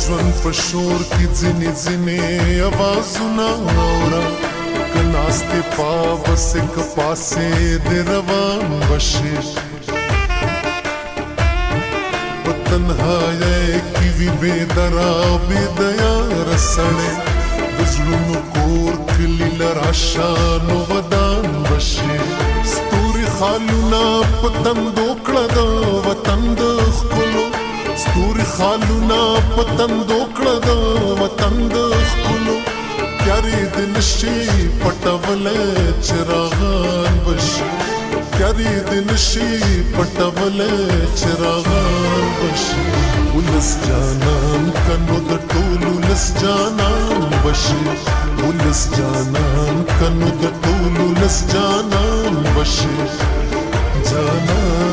ژوند په شور کې ځینې ځینې اوازونه اورم که ناستې پاوسې که پاسې دې روان بشې په تنهایۍ کې وي بې دره بې دیاره سړی د زړونو کور کلي له راشه نو ودان بشې ستوري خالونه په تندو کړه د وطن د ښکلو ستوري خالونه په تندو کړه د وطن د ښکلو تیارې دې نشي پټولی چراغان بشي تیارې دې نشي پټولی چراغان بشي ولس جانان که نو د ټول ولس جانان بشي ولس جانان که نو د ټول ولس جانان بشي جانان